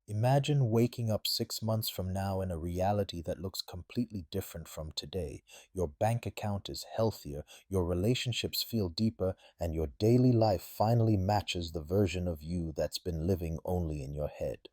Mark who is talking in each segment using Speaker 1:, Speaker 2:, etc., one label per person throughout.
Speaker 1: Imagine waking up 6 months from now in a reality that looks completely different from today. Your bank account is healthier, your relationships feel deeper, and your daily life finally matches the version of you that's been living only in your head.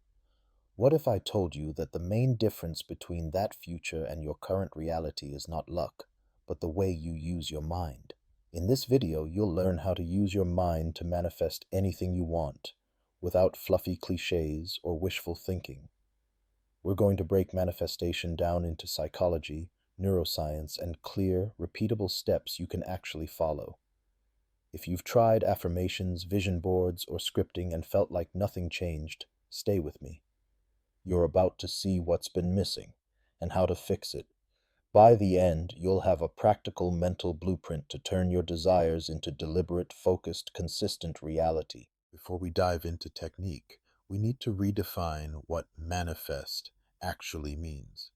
Speaker 1: What if I told you that the main difference between that future and your current reality is not luck, but the way you use your mind? In this video, you'll learn how to use your mind to manifest anything you want, without fluffy cliches or wishful thinking. We're going to break manifestation down into psychology, neuroscience, and clear, repeatable steps you can actually follow. If you've tried affirmations, vision boards, or scripting and felt like nothing changed, stay with me. You're about to see what's been missing and how to fix it. By the end, you'll have a practical mental blueprint to turn your desires into deliberate, focused, consistent reality. Before we dive into technique, we need to redefine what manifest actually means.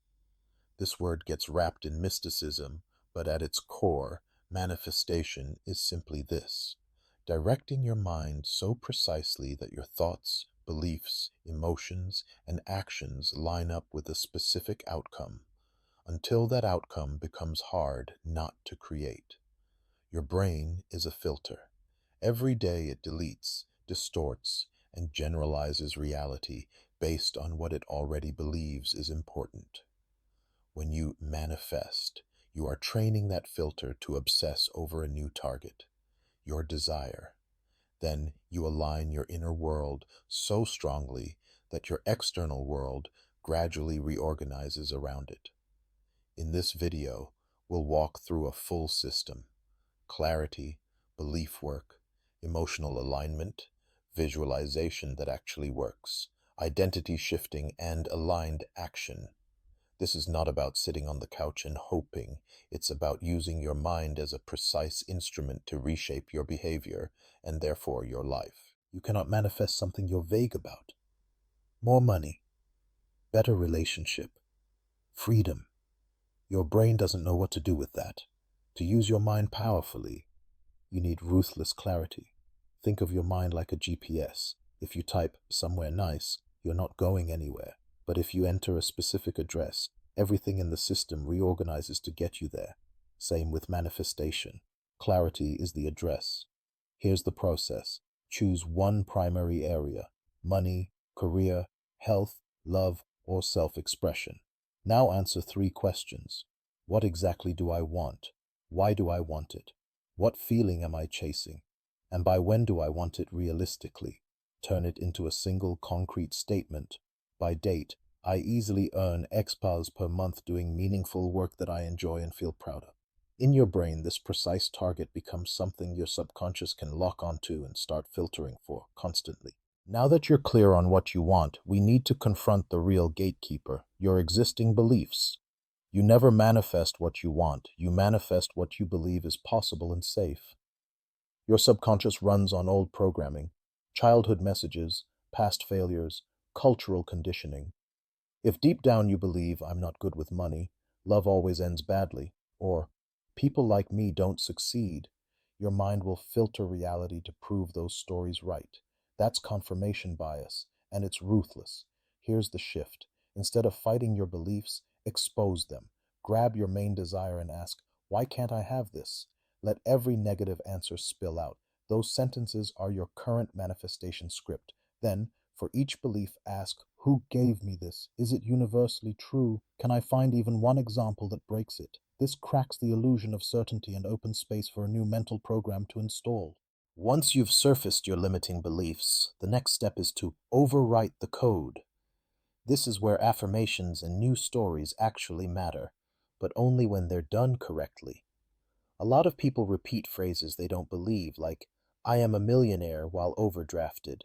Speaker 1: This word gets wrapped in mysticism, but at its core, manifestation is simply this: directing your mind so precisely that your thoughts, beliefs, emotions, and actions line up with a specific outcome, until that outcome becomes hard not to create. Your brain is a filter. Every day it deletes, distorts, and generalizes reality based on what it already believes is important. When you manifest, you are training that filter to obsess over a new target, your desire. Then you align your inner world so strongly that your external world gradually reorganizes around it. In this video, we'll walk through a full system: clarity, belief work, emotional alignment, visualization that actually works, identity shifting, and aligned action. This is not about sitting on the couch and hoping. It's about using your mind as a precise instrument to reshape your behavior and therefore your life. You cannot manifest something you're vague about. More money, better relationship, freedom. Your brain doesn't know what to do with that. To use your mind powerfully, you need ruthless clarity. Think of your mind like a GPS. If you type "somewhere nice," you're not going anywhere. But if you enter a specific address, everything in the system reorganizes to get you there. Same with manifestation. Clarity is the address. Here's the process. Choose one primary area: money, career, health, love, or self-expression. Now answer 3 questions. What exactly do I want? Why do I want it? What feeling am I chasing? And by when do I want it realistically? Turn it into a single concrete statement. By date, I easily earn X pounds per month doing meaningful work that I enjoy and feel proud of. In your brain, this precise target becomes something your subconscious can lock onto and start filtering for constantly. Now that you're clear on what you want, we need to confront the real gatekeeper: your existing beliefs. You never manifest what you want, you manifest what you believe is possible and safe. Your subconscious runs on old programming, childhood messages, past failures, cultural conditioning. If deep down you believe "I'm not good with money," "love always ends badly," or "people like me don't succeed," your mind will filter reality to prove those stories right. That's confirmation bias, and it's ruthless. Here's the shift. Instead of fighting your beliefs, expose them. Grab your main desire and ask, "Why can't I have this?" Let every negative answer spill out. Those sentences are your current manifestation script. Then, for each belief, ask, "Who gave me this? Is it universally true? Can I find even one example that breaks it?" This cracks the illusion of certainty and opens space for a new mental program to install. Once you've surfaced your limiting beliefs, the next step is to overwrite the code. This is where affirmations and new stories actually matter, but only when they're done correctly. A lot of people repeat phrases they don't believe, like "I am a millionaire" while overdrafted.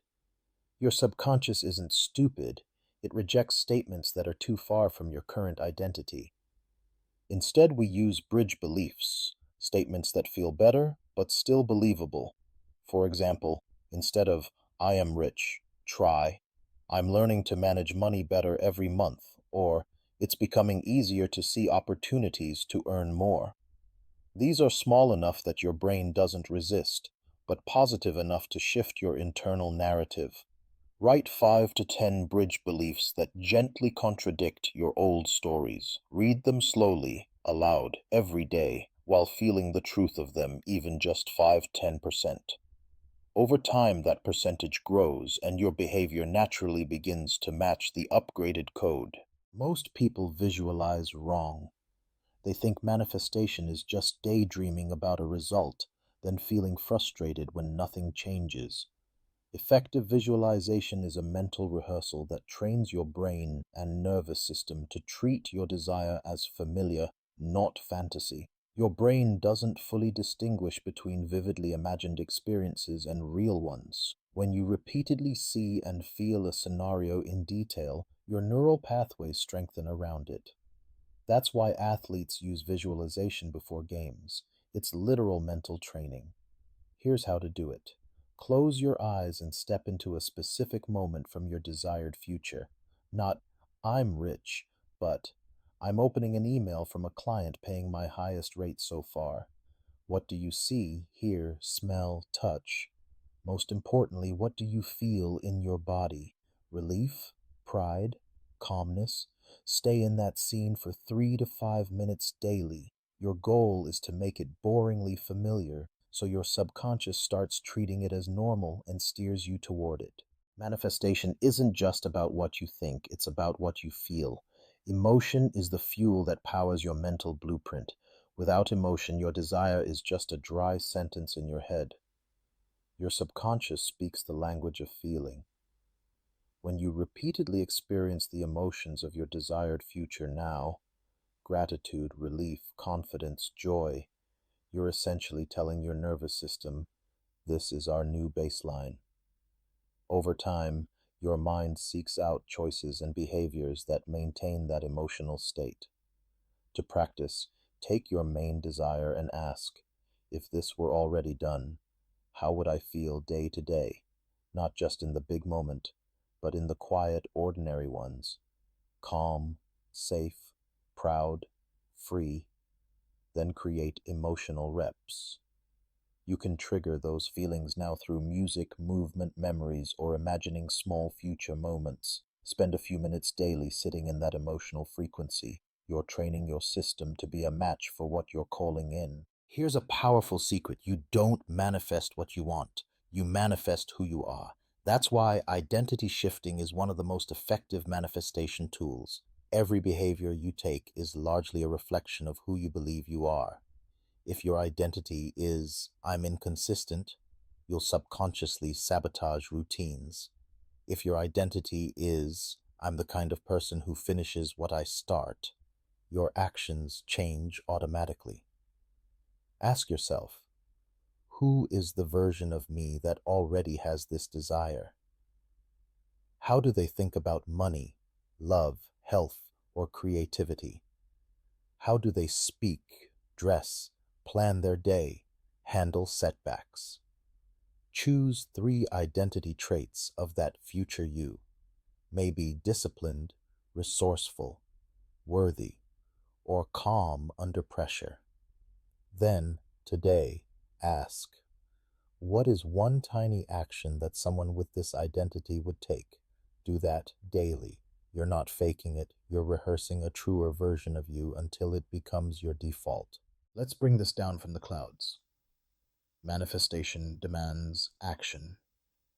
Speaker 1: Your subconscious isn't stupid, it rejects statements that are too far from your current identity. Instead, we use bridge beliefs, statements that feel better but still believable. For example, instead of "I am rich," try "I'm learning to manage money better every month," or "It's becoming easier to see opportunities to earn more." These are small enough that your brain doesn't resist, but positive enough to shift your internal narrative. Write 5 to 10 bridge beliefs that gently contradict your old stories. Read them slowly, aloud, every day, while feeling the truth of them, even just 5–10%. Over time, that percentage grows and your behavior naturally begins to match the upgraded code. Most people visualize wrong. They think manifestation is just daydreaming about a result, then feeling frustrated when nothing changes. Effective visualization is a mental rehearsal that trains your brain and nervous system to treat your desire as familiar, not fantasy. Your brain doesn't fully distinguish between vividly imagined experiences and real ones. When you repeatedly see and feel a scenario in detail, your neural pathways strengthen around it. That's why athletes use visualization before games. It's literal mental training. Here's how to do it. Close your eyes and step into a specific moment from your desired future. Not, I'm rich, but I'm opening an email from a client paying my highest rate so far. What do you see, hear, smell, touch? Most importantly, what do you feel in your body? Relief? Pride? Calmness? Stay in that scene for 3 to 5 minutes daily. Your goal is to make it boringly familiar so your subconscious starts treating it as normal and steers you toward it. Manifestation isn't just about what you think, it's about what you feel. Emotion is the fuel that powers your mental blueprint. Without emotion, your desire is just a dry sentence in your head. Your subconscious speaks the language of feeling. When you repeatedly experience the emotions of your desired future now, gratitude, relief, confidence, joy, you're essentially telling your nervous system, this is our new baseline. Over time, your mind seeks out choices and behaviors that maintain that emotional state. To practice, take your main desire and ask, if this were already done, how would I feel day to day, not just in the big moment, but in the quiet, ordinary ones? Calm, safe, proud, free. Then create emotional reps. You can trigger those feelings now through music, movement, memories, or imagining small future moments. Spend a few minutes daily sitting in that emotional frequency. You're training your system to be a match for what you're calling in. Here's a powerful secret. You don't manifest what you want. You manifest who you are. That's why identity shifting is one of the most effective manifestation tools. Every behavior you take is largely a reflection of who you believe you are. If your identity is, I'm inconsistent, you'll subconsciously sabotage routines. If your identity is, I'm the kind of person who finishes what I start, your actions change automatically. Ask yourself, who is the version of me that already has this desire? How do they think about money, love, health, or creativity? How do they speak, dress, plan their day, handle setbacks? Choose 3 identity traits of that future you. Maybe disciplined, resourceful, worthy, or calm under pressure. Then, today, ask, what is one tiny action that someone with this identity would take? Do that daily. You're not faking it, you're rehearsing a truer version of you until it becomes your default. Let's bring this down from the clouds. Manifestation demands action,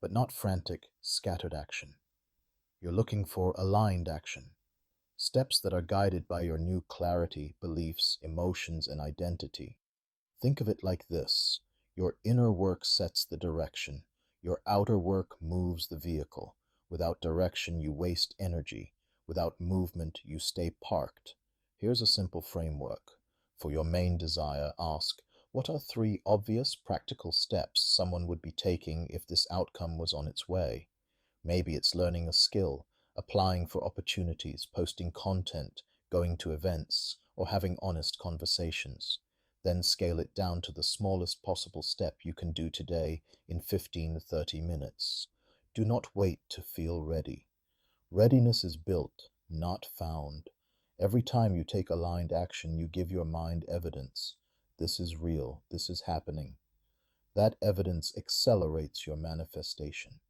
Speaker 1: but not frantic, scattered action. You're looking for aligned action, steps that are guided by your new clarity, beliefs, emotions, and identity. Think of it like this. Your inner work sets the direction. Your outer work moves the vehicle. Without direction, you waste energy. Without movement, you stay parked. Here's a simple framework. For your main desire, ask, what are 3 obvious practical steps someone would be taking if this outcome was on its way? Maybe it's learning a skill, applying for opportunities, posting content, going to events, or having honest conversations. Then scale it down to the smallest possible step you can do today in 15 to 30 minutes. Do not wait to feel ready. Readiness is built, not found. Every time you take aligned action, you give your mind evidence. This is real. This is happening. That evidence accelerates your manifestation.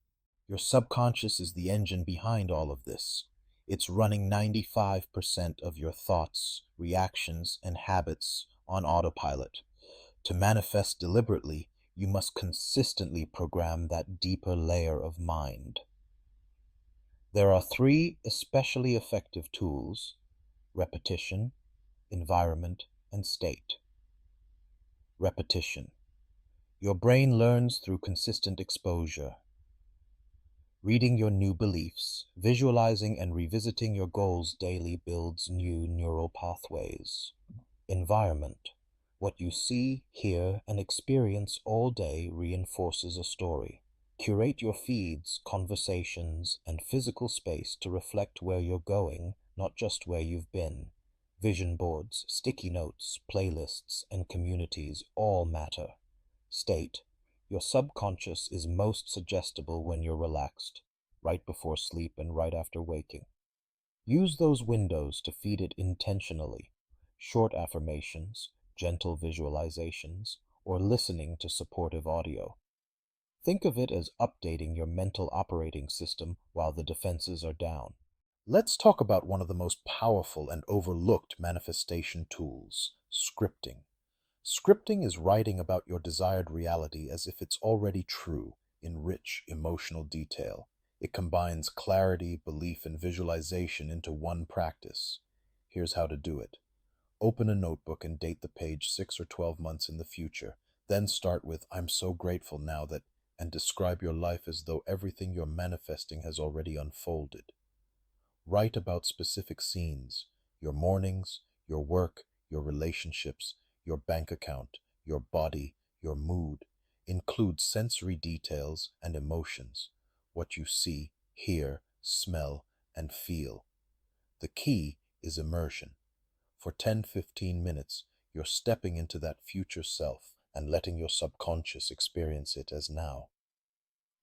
Speaker 1: Your subconscious is the engine behind all of this. It's running 95% of your thoughts, reactions, and habits on autopilot. To manifest deliberately, you must consistently program that deeper layer of mind. There are three especially effective tools: repetition, environment, and state. Repetition. Your brain learns through consistent exposure. Reading your new beliefs, visualizing and revisiting your goals daily builds new neural pathways. Environment. What you see, hear, and experience all day reinforces a story. Curate your feeds, conversations, and physical space to reflect where you're going, not just where you've been. Vision boards, sticky notes, playlists, and communities all matter. State. Your subconscious is most suggestible when you're relaxed, right before sleep and right after waking. Use those windows to feed it intentionally. Short affirmations, gentle visualizations, or listening to supportive audio. Think of it as updating your mental operating system while the defenses are down. Let's talk about one of the most powerful and overlooked manifestation tools: scripting. Scripting is writing about your desired reality as if it's already true, in rich emotional detail. It combines clarity, belief, and visualization into one practice. Here's how to do it. Open a notebook and date the page 6 or 12 months in the future. Then start with, "I'm so grateful now that," and describe your life as though everything you're manifesting has already unfolded. Write about specific scenes: your mornings, your work, your relationships, your bank account, your body, your mood. Include sensory details and emotions: what you see, hear, smell, and feel. The key is immersion. For 10-15 minutes, you're stepping into that future self and letting your subconscious experience it as now.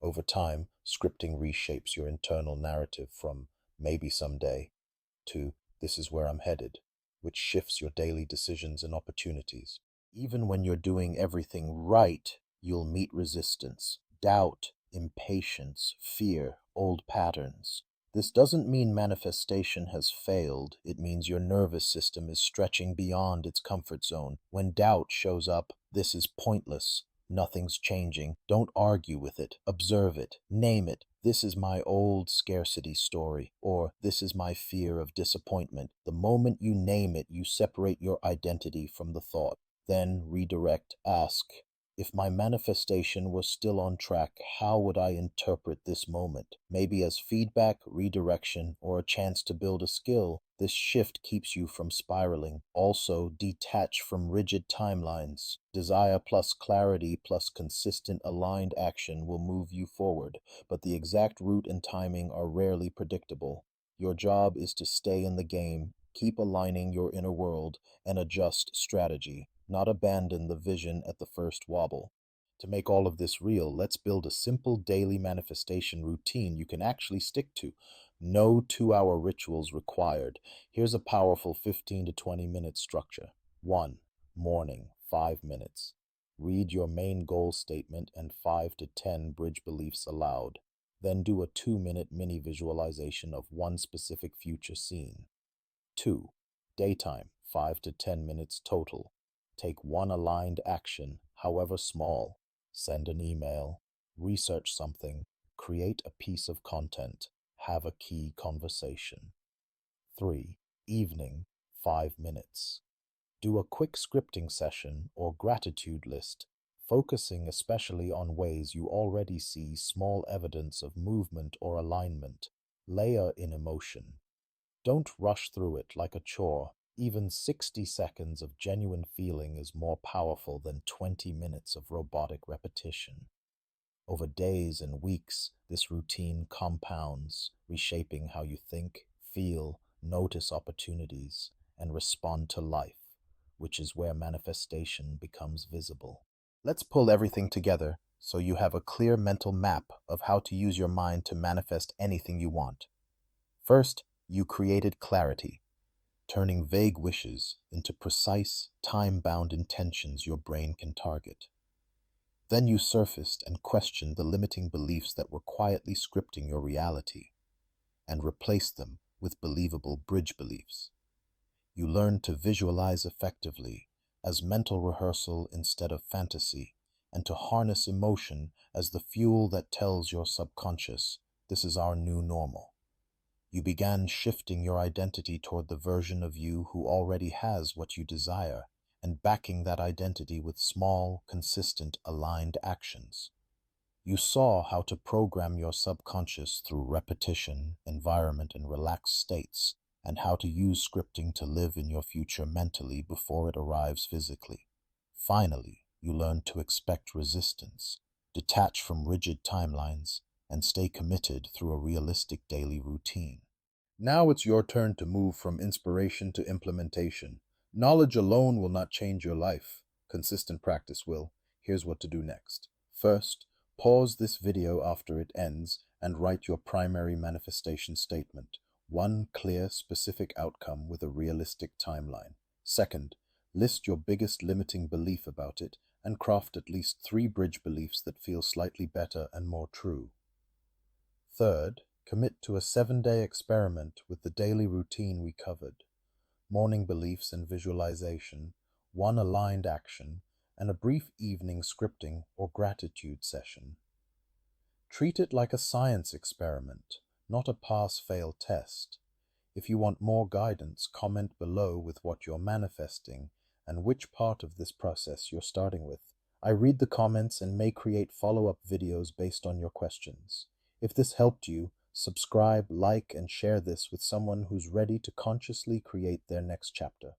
Speaker 1: Over time, scripting reshapes your internal narrative from "maybe someday" to "this is where I'm headed," which shifts your daily decisions and opportunities. Even when you're doing everything right, you'll meet resistance, doubt, impatience, fear, old patterns. This doesn't mean manifestation has failed. It means your nervous system is stretching beyond its comfort zone. When doubt shows up, "this is pointless. Nothing's changing." Don't argue with it. Observe it. Name it. "This is my old scarcity story," or "this is my fear of disappointment." The moment you name it, you separate your identity from the thought. Then redirect. Ask, "If my manifestation was still on track, how would I interpret this moment?" Maybe as feedback, redirection, or a chance to build a skill. This shift keeps you from spiraling. Also, detach from rigid timelines. Desire plus clarity plus consistent aligned action will move you forward, but the exact route and timing are rarely predictable. Your job is to stay in the game, keep aligning your inner world, and adjust strategy, not abandon the vision at the first wobble. To make all of this real, let's build a simple daily manifestation routine you can actually stick to. No 2-hour rituals required. Here's a powerful 15 to 20-minute structure. 1. Morning, 5 minutes. Read your main goal statement and 5 to 10 bridge beliefs aloud. Then do a 2-minute mini visualization of one specific future scene. 2. Daytime, 5 to 10 minutes total. Take one aligned action, however small. Send an email, research something, create a piece of content, have a key conversation. 3. Evening, 5 minutes. Do a quick scripting session or gratitude list, focusing especially on ways you already see small evidence of movement or alignment. Layer in emotion. Don't rush through it like a chore. Even 60 seconds of genuine feeling is more powerful than 20 minutes of robotic repetition. Over days and weeks, this routine compounds, reshaping how you think, feel, notice opportunities, and respond to life, which is where manifestation becomes visible. Let's pull everything together so you have a clear mental map of how to use your mind to manifest anything you want. First, you created clarity, turning vague wishes into precise, time-bound intentions your brain can target. Then you surfaced and questioned the limiting beliefs that were quietly scripting your reality and replaced them with believable bridge beliefs. You learned to visualize effectively as mental rehearsal instead of fantasy, and to harness emotion as the fuel that tells your subconscious, this is our new normal. You began shifting your identity toward the version of you who already has what you desire, and backing that identity with small, consistent, aligned actions. You saw how to program your subconscious through repetition, environment, and relaxed states, and how to use scripting to live in your future mentally before it arrives physically. Finally, you learned to expect resistance, detach from rigid timelines, and stay committed through a realistic daily routine. Now it's your turn to move from inspiration to implementation. Knowledge alone will not change your life. Consistent practice will. Here's what to do next. First, pause this video after it ends and write your primary manifestation statement. One clear, specific outcome with a realistic timeline. Second, list your biggest limiting belief about it and craft at least 3 bridge beliefs that feel slightly better and more true. Third, commit to a 7-day experiment with the daily routine we covered. Morning beliefs and visualization, 1 aligned action, and a brief evening scripting or gratitude session. Treat it like a science experiment, not a pass-fail test. If you want more guidance, comment below with what you're manifesting and which part of this process you're starting with. I read the comments and may create follow-up videos based on your questions. If this helped you, subscribe, like, and share this with someone who's ready to consciously create their next chapter.